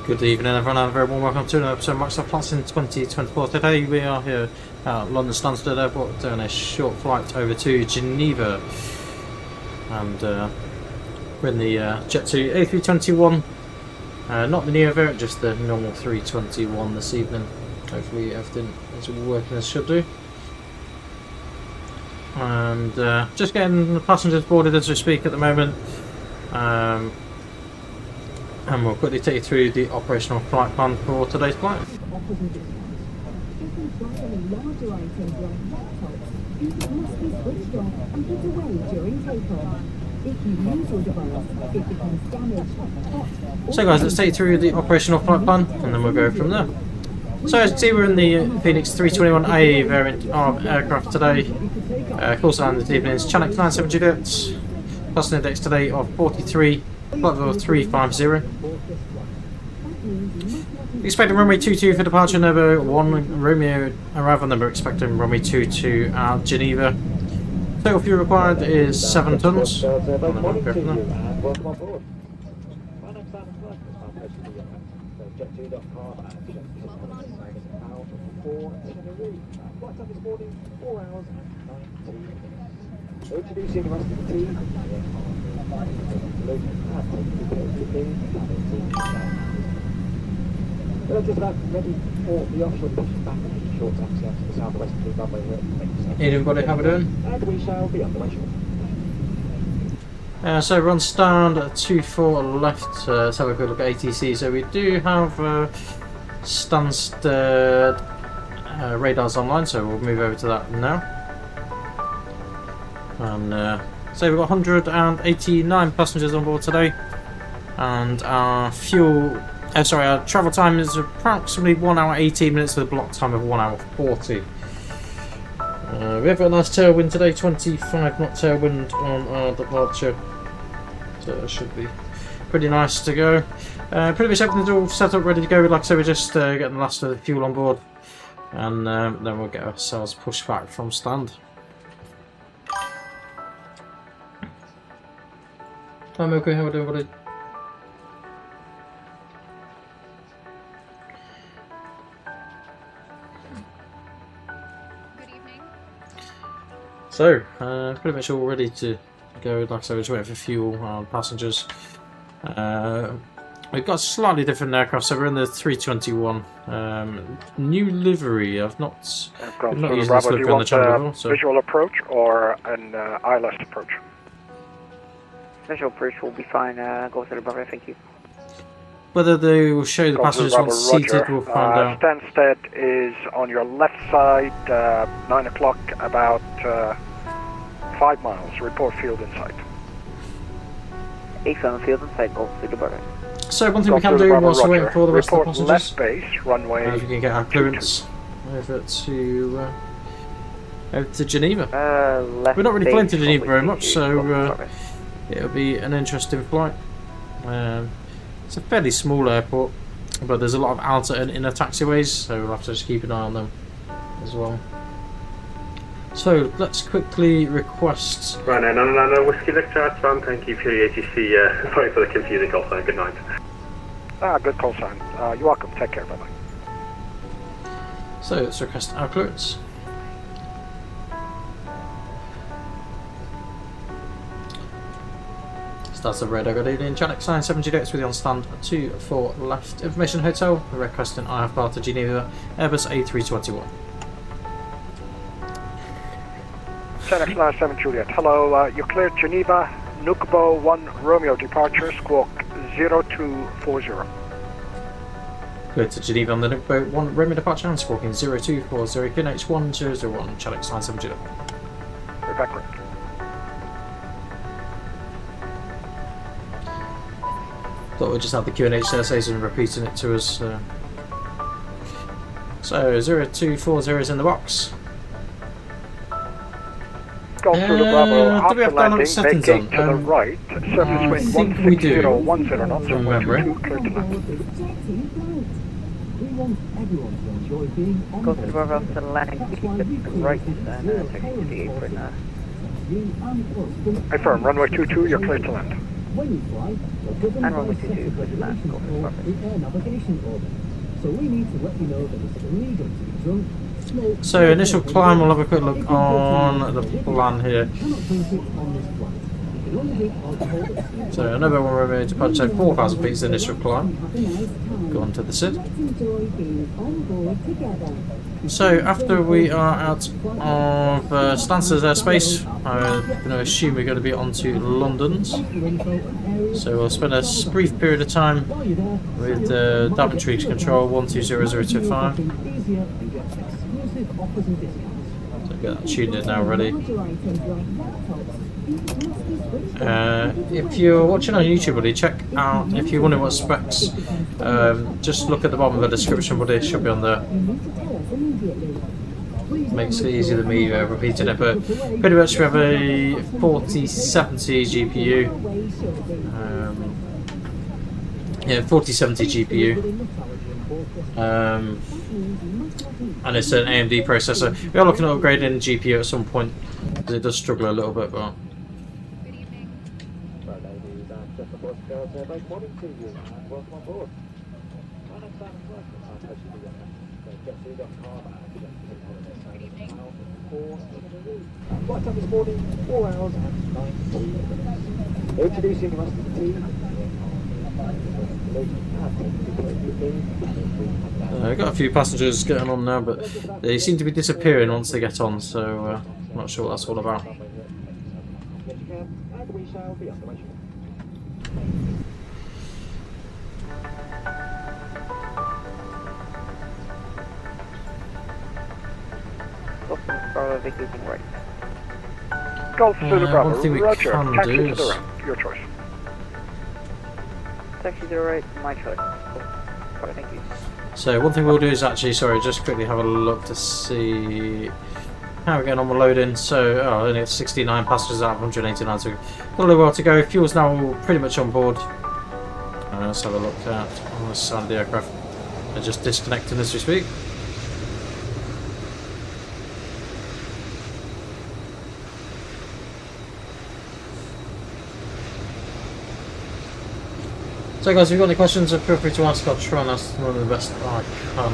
Good evening everyone and a very warm welcome to another episode of MSFS Plants in 2024. Today we are here at London Stansted Airport doing a short flight over to Geneva, and we're in the Jet2 A321, not the Neo variant, just the normal 321 this evening. Hopefully everything is working as it should do. And just getting the passengers boarded as we speak at the moment. And we'll quickly take you through the operational flight plan for today's flight. So guys, let's take you through the operational flight plan and then we'll go from there. So as you can see, we're in the Phoenix 321A variant of aircraft today. Call sign this evening is Channel 97 Juliet. Passenger index today of 43. Flight level 350. Expecting runway 22 for departure, number 1 Romeo arrival, number expecting runway 22 at Geneva. Total fuel required is 7 tons. Introducing the rest of the team. We're just about ready for the offshore back in short taxi out to the southwest of the runway. Anybody have it doing? And we shall be underway shortly. So we're on stand at 24 left. Let's have a good look at ATC. So we do have Stansted radars online, so we'll move over to that now. And so we've got 189 passengers on board today, and our our travel time is approximately 1 hour 18 minutes with a block time of 1 hour 40. We have got a nice tailwind today, 25 knot tailwind on our departure, so it should be pretty nice to go. Pretty much everything's all set up, ready to go. Like I said, we're just getting the last of the fuel on board, and then we'll get ourselves pushed back from stand. I'm okay, how are we doing, buddy? Good evening. So, pretty much all ready to go. Like I said, we're just waiting for fuel and passengers. We've got a slightly different aircraft, so we're in the 321. New livery. I've not used this livery on the channel before. So. Visual approach or an eyeless approach? Visual approach will be fine. Go to the Bravo, thank you. Whether they will show the passengers once seated, we'll find out. Stansted is on your left side, 9 o'clock, about 5 miles. Report field in sight. 8 field in sight, go to the Bravo. So one thing we can do whilst we're waiting for the rest of the passengers, left base, runway we can get our clearance over to Geneva. We're not really flying to Geneva very much, so it'll be an interesting flight. It's a fairly small airport, but there's a lot of outer and inner taxiways, so we'll have to just keep an eye on them as well. So let's quickly request. Right, no, Whiskey Victor, that's fine. Thank you for your ATC. Sorry for the confusing call sign. Good night. Good call sign. You're welcome. Take care. Bye bye. So let's request our clearance. Starts the radar. Good evening. Channel 97 Juliet with you on stand 24 left. Information hotel. We're requesting IFR to Geneva. Airbus A321. Channel 97 Juliet. Hello. You're cleared Geneva. Nukubo 1 Romeo departure. Squawk 0240. Cleared to Geneva on the Nukubo 1 Romeo departure and squawking 0240. QNH 1001. Channel 97 Juliet. We're back right. Thought we'd just have the QNH says and repeating it to us. So 0240 is in the box. Go through the Bravo do we have after landing, settings vacate on? to the right. Surface wind think we do. 160, 10 knots, From memory. clear to land. Go to the Bravo after landing, keep it to the right, and take it to the apron. Affirm, runway 22, you're clear to land. When you fly, you're governed And by runway a set 22, of Pushback, regulations go for called the Air Navigation Order. So we need to let you know that it's illegal to be drunk, smoke... So initial climb, we'll have a quick look on the plan here. You cannot drink it on this flight. You can only drink alcohol at sea. So another one we're going to punch, so 4,000 feet is the initial climb. Go on to the SID. Let's enjoy being on board together. So after we are out of Stansted airspace, I'm going to assume we're going to be onto London's. So we'll spend a brief period of time with Daventry control 120025. So get that tuned in now ready. If you're watching on YouTube, buddy, check out, if you wonder what specs, just look at the bottom of the description, buddy, it should be on there. Makes it easier than me repeating it, but pretty much we have a 4070 GPU. Yeah, 4070 GPU. And it's an AMD processor. We are looking at upgrading the GPU at some point, because it does struggle a little bit, but... Flight time this morning, 4 hours and 19 minutes. Introducing the rest of the team. I've got a few passengers getting on now, but they seem to be disappearing once they get on, so I'm not sure what that's all about. And we shall be underway. Bravo vacating right. Golf Zulu Bravo, one thing we roger. can Taxi do to the is- right, your choice. Taxi to the right, my choice. Sorry, thank you. So one thing we'll do is actually, sorry, just quickly have a look to see how we're getting on with loading. So, only 69 passengers out of 189, so got a little while to go. Fuel's now pretty much on board. Let's have a look at on the side of the aircraft. They're just disconnecting as we speak. So guys, if you've got any questions, feel free to ask. I'll try and ask them the best I can.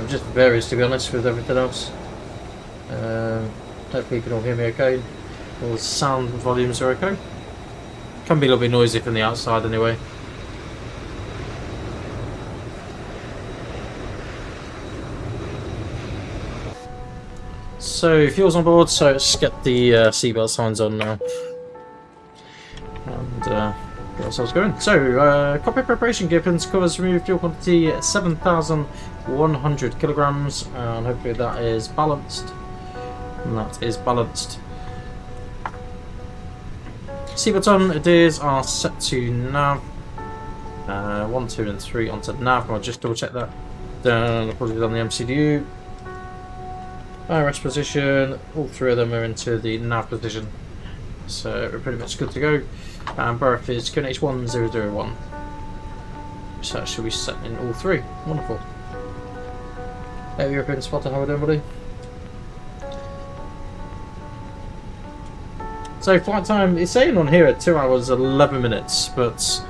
Just varies, to be honest, with everything else. Hopefully you can all hear me okay. All the sound volumes are okay. Can be a little bit noisy from the outside anyway. So fuel's on board, so let's get the seatbelt signs on now. And get ourselves going. So cockpit preparation gear pins covers remove fuel quantity 7,100 kilograms, and hopefully that is balanced. And that is balanced. Seatbelt on, adheres are set to nav. 1, 2 and 3 onto nav. I'll just double check that. Then I'll put it on the MCDU. IRS position, all 3 of them are into the nav position. So we're pretty much good to go. And berth is QNH1001. So that should be set in all 3. Wonderful. European spotter, how are we doing, buddy? So flight time is saying on here at 2 hours 11 minutes, but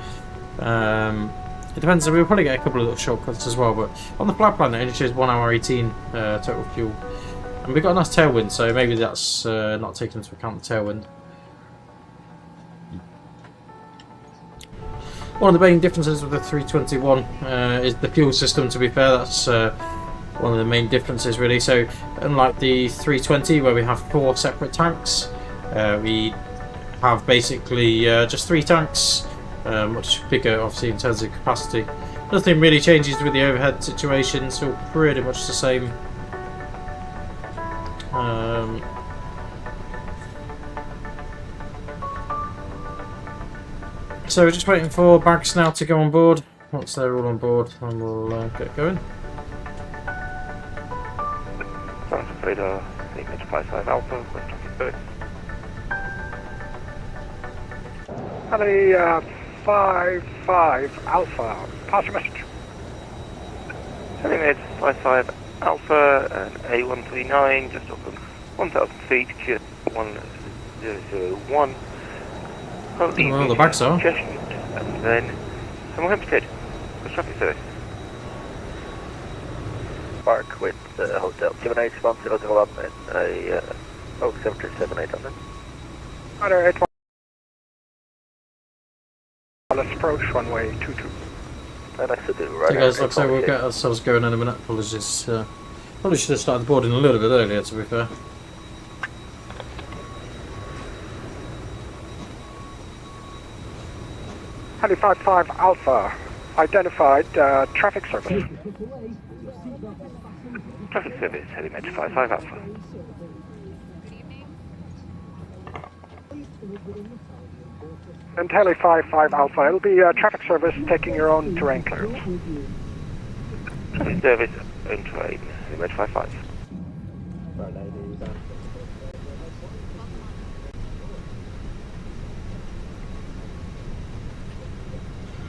it depends. We'll probably get a couple of little shortcuts as well, but on the flight plan it only shows 1 hour 18 total fuel. And we've got a nice tailwind, so maybe that's not taken into account, the tailwind. One of the main differences with the 321 is the fuel system, to be fair. That's one of the main differences, really. So unlike the 320, where we have 4 separate tanks, we have basically just 3 tanks, much bigger obviously in terms of capacity. Nothing really changes with the overhead situation, still pretty much the same. So we're just waiting for bags now to go on board. Once they're all on board, then we'll get going. Stansted radar, English 55 Alpha, West 23rd. Honey, 55 Alpha, pass your message. Heading mid 55 Alpha and A139, just up on 1,000 feet, Jet 1001. Well, the bags are. And then Hemel Hempstead. What's traffic service? Park with Hotel 781 and a 07378 Rider 81. Let's approach runway 22. And I should do So right. guys, like I say, we'll get ourselves going in a minute. Apologies. Probably should have started the boarding a little bit earlier, to be fair. Heli 55 Alpha. Identified traffic service. Traffic service, Heli Metro 55 Alpha. And Heli 55 Alpha. It'll be traffic service taking your own terrain clearance. Traffic service, own terrain, Heli Metro 55.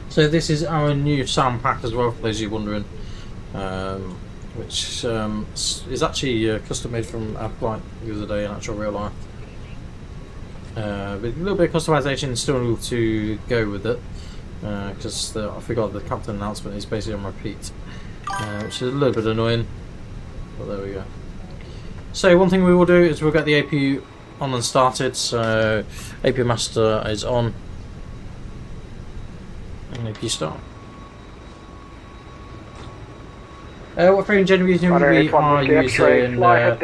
So this is our new sound pack as well, for those of you wondering, which is actually custom made from our flight the other day in actual real life. With a little bit of customization still to go with it, because I forgot the captain announcement is basically on repeat, which is a little bit annoying, but there we go. So one thing we will do is we'll get the APU on and started, so APU master is on. And if you start. What frame engine are we using? We are using, I don't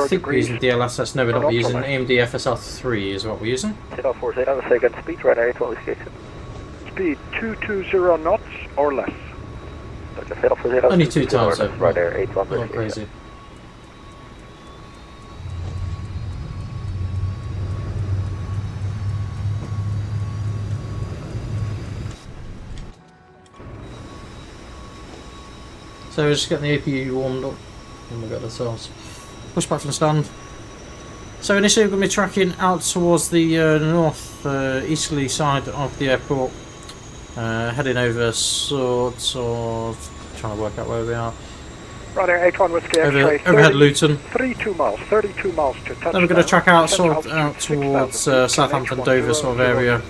think we're using DLSS, no we're not, we're using AMD FSR3 is what we're using. 1048 on the second speed, right area 12 station. Speed 220 knots or less. Only 2 times though, right area 81. not crazy. So we're just getting the APU warmed up and we'll get ourselves pushback from stand. So initially we're going to be tracking out towards the north easterly side of the airport, heading over sort of, trying to work out where we are. Rider 81 Whiskey X-ray. Overhead Luton. 32 miles to touchdown. Then we're going to track out sort of out towards Southampton, Dover sort of area,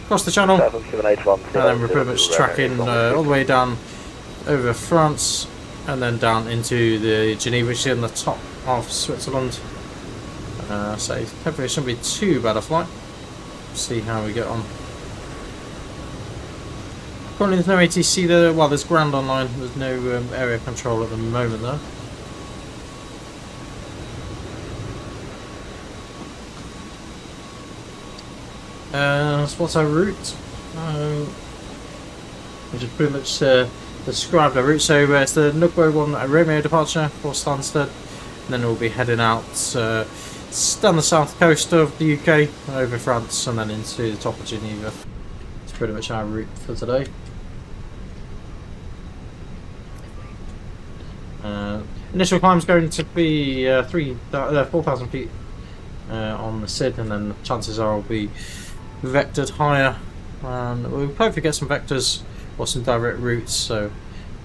across the channel, and then we're pretty much tracking all the way down over France and then down into the Geneva, which is in the top of Switzerland. So hopefully it shouldn't be too bad a flight. See how we get on. Currently there's no ATC there, well there's ground online, there's no area control at the moment though. So what's our route? Which is pretty much described our route. So it's the Nugbo 1 Romeo departure for Stansted, and then we'll be heading out down the south coast of the UK, over France, and then into the top of Geneva. It's pretty much our route for today. Initial climb is going to be 4,000 feet on the SID, and then the chances are will be vectored higher, and we'll hopefully get some vectors or some direct routes, so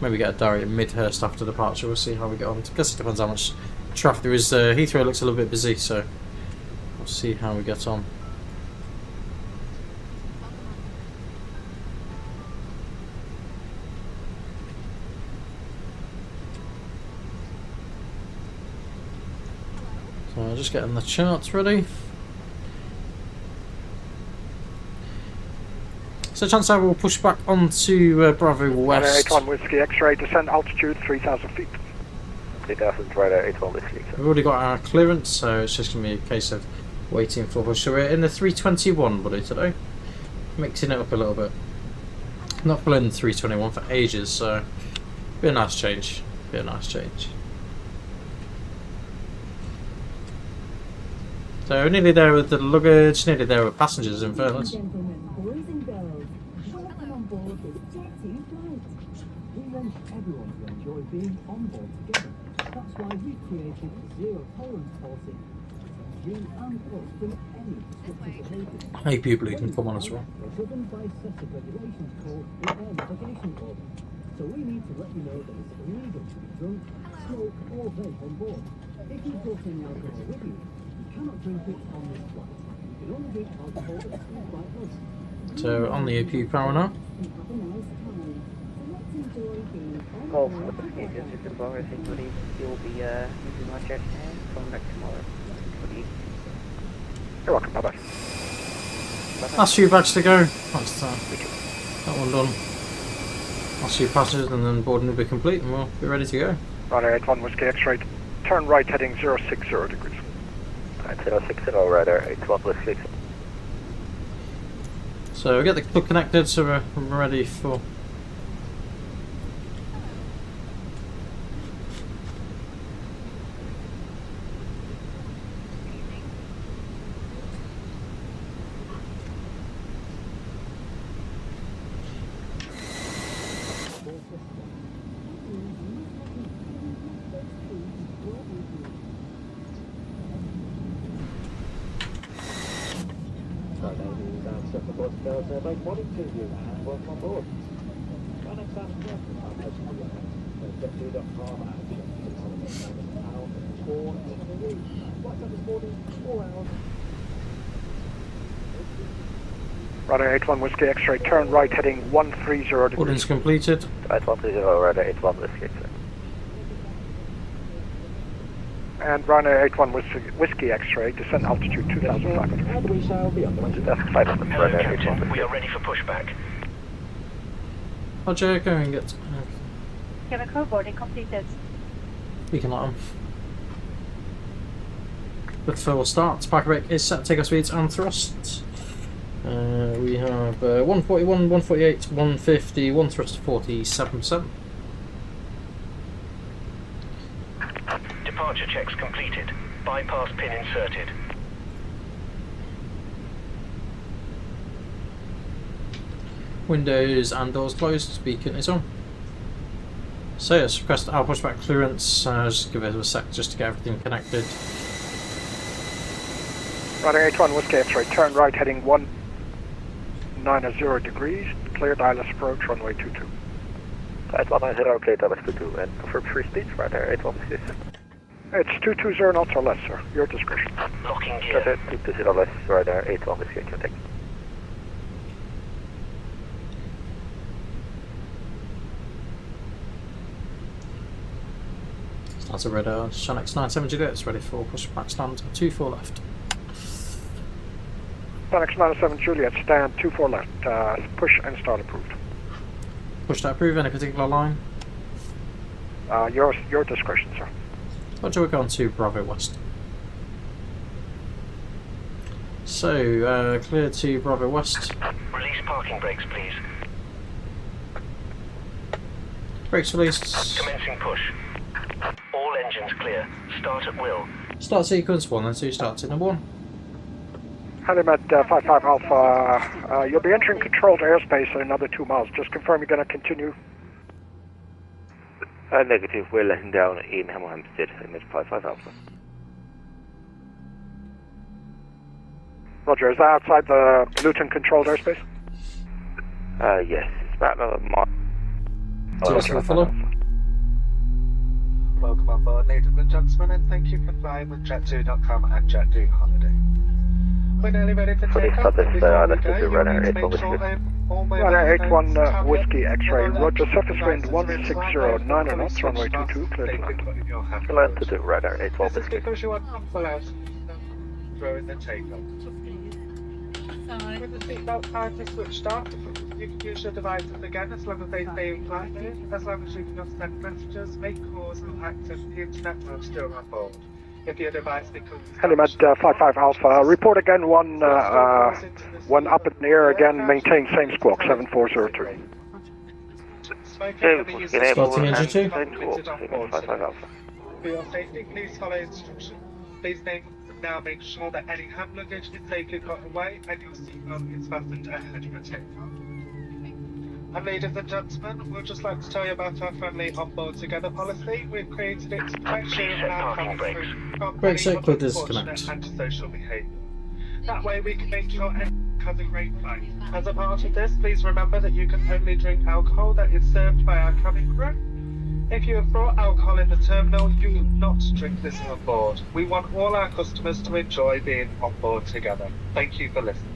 maybe get a direct Midhurst after departure. We'll see how we get on. I guess it depends how much traffic there is. Heathrow looks a little bit busy, so we'll see how we get on. So I'm just getting the charts ready. So chances are we'll push back onto Bravo West. 81 Whiskey X-ray, descent altitude 3,000 feet. 3,000 right at 81 Whiskey. We've already got our clearance, so it's just going to be a case of waiting for push. So we're in the 321 buddy today, mixing it up a little bit. Not flown the 321 for ages, so be a nice change. Be a nice change. So we're nearly there with the luggage, nearly there with passengers in fairness. Boys and girls, welcome on board this Jet2 flight. We want everyone to enjoy being on board together. That's why we've created a zero tolerance policy. You and us from any destructive behaviour. Hey people, you can come on as well. We're governed by a set of regulations called the Air Navigation Order. So we need to let you know that it's illegal to be drunk, smoke or vape on board. If you've got any alcohol with you, you cannot drink it on this flight. can only drink alcohol at school flight bus. So on the AP power now. Have a nice time. So let's enjoy being on Oh, board for the together. schedule system power, I think you'll be using our jet and coming back tomorrow. For the You're welcome. Bye bye. Last few bags to go. That's that one done. Last few passengers and then boarding will be complete and we'll be ready to go. Radar 81 Whiskey X-ray. Turn right heading 060 degrees. Right, 060, radar 81 Whiskey. So we'll get the club connected so we're ready for... Right, ladies and gentlemen, boys and girls, make morning to you and welcome on board. My name's Stansted. I'm hosting the Jet2.com and Jet2 for Tenerife. Flight time this morning, 4 hours. Radar 81 Whiskey X-ray. Turn right heading 130 degrees. Boarding's completed. Right, 130, radar 81 Whiskey. And Ryanair 81 Whiskey X-ray. Descent altitude 2,500. And we shall be on the way to That's 500, Hello, radar 81 Captain. Whiskey. We are ready for pushback. Roger, go and get... Chemical boarding completed. Beacon light on. With full start, park brake is set, take our speeds and thrusts. We have 141, 148, 150, one thrust 47%. Departure checks completed. Bypass pin inserted. Windows and doors closed, beacon is on. So yes, request our pushback clearance, just give it a sec just to get everything connected. Radar 81 Whiskey X-ray. Turn right heading 190 degrees. Clear ILS approach runway 22. Right, 190, clear Dallas 22 and confirm free speeds, radar 81 Whiskey. It's 220 knots or less, sir. Your discretion. Locking That's gear. it, 220 less, radar 81 Whiskey, contact. That's a radar Shanix 970 there, it's ready for pushback stand 24 left. Stanex 97 Juliet, stand 24 left. Push and start approved. Push to approve, any particular line? Your discretion, sir. Roger, we're going to Bravo West. So, clear to Bravo West. Release parking brakes, please. Brakes released. Commencing push. All engines clear. Start at will. Start sequence 1 and 2 starts in number 1. Helimed 55 Alpha, you'll be entering controlled airspace in another 2 miles. Just confirm you're going to continue. Negative, we're letting down in Hampstead, image 55 Alpha. Roger, is that outside the Luton controlled airspace? Yes, it's about another mile. So it's the follow. Welcome on board, ladies and gentlemen, and thank you for flying with Jet2.com and Jet2 Holiday. We're nearly ready to For take the off, but southern before side, we this go, is you Ryanair need to 81 make sure Whiskey. all mobile Ryanair 81 phones, tablets, Whiskey X-ray, all Roger, that surface wind devices 160 9 knots, runway 22, clear to they land. can put in your hand. Land to do radar 81 This is Whiskey. because you want to pull out during the takeoff. With the seatbelt tightly switched off, you can use your devices again as long as they stay in flight, as long as you can send messages, make calls, and access the internet while still on board. If your device becomes Helimed 55 Alpha, report again, one up in the air again, maintain same squawk, 7402. Starting engine 2. For your safety, please follow instructions. Please now make sure that any hand luggage is safely put away and your seatbelt is fastened ahead for takeoff. And ladies and gentlemen, we'd just like to tell you about our friendly On Board Together policy. We've created it to make sure Please set our parking cabin brakes. crew from Brakes any set, clear unfortunate disconnect. antisocial behaviour. That way we can make sure everyone has a great flight. As a part of this, please remember that you can only drink alcohol that is served by our cabin crew. If you have brought alcohol in the terminal, you will not drink this on board. We want all our customers to enjoy being on board together. Thank you for listening.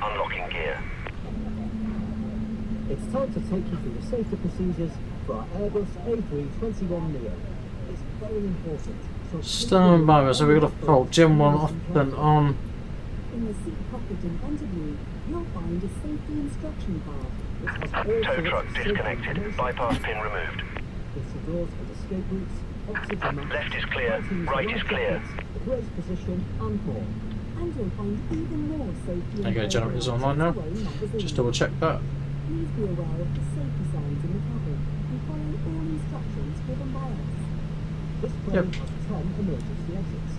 Unlocking gear. It's time to take you through the safety procedures for our Airbus A321neo. It's very important. So Stand by, so we've got to pull Gen 1 off and on. in the seat pocket in front of you, you'll find a safety instruction card which has all Tow sorts truck of safety disconnected. information. Bypass pin removed. There's the doors and escape routes, oxygen masks, Left is clear, batteries, right is life clear. jackets, the brace position, and more. And you'll find even more safety There you go, generator's information online now. to own magazine. Just double check that. Please be aware of the safety signs in the cabin and follow all instructions given by us. This plane has 10 emergency exits.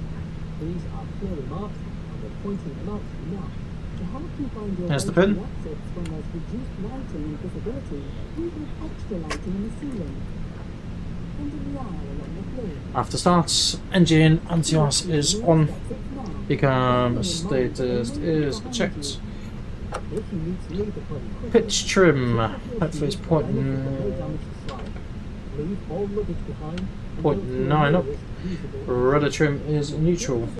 These are clearly marked and we're pointing them out to you now. To help you find your There's the way to pin. the exits when there's reduced lighting and visibility, we have extra lighting in the ceiling and in the aisle along the floor. After starts, engine anti-ice is on. Exits now. Become status is checked. If you need to leave the plane quickly, Pitch trim. Hopefully it's point leave all luggage behind. and point go through a 9 up. nearest usable Rudder trim is neutral.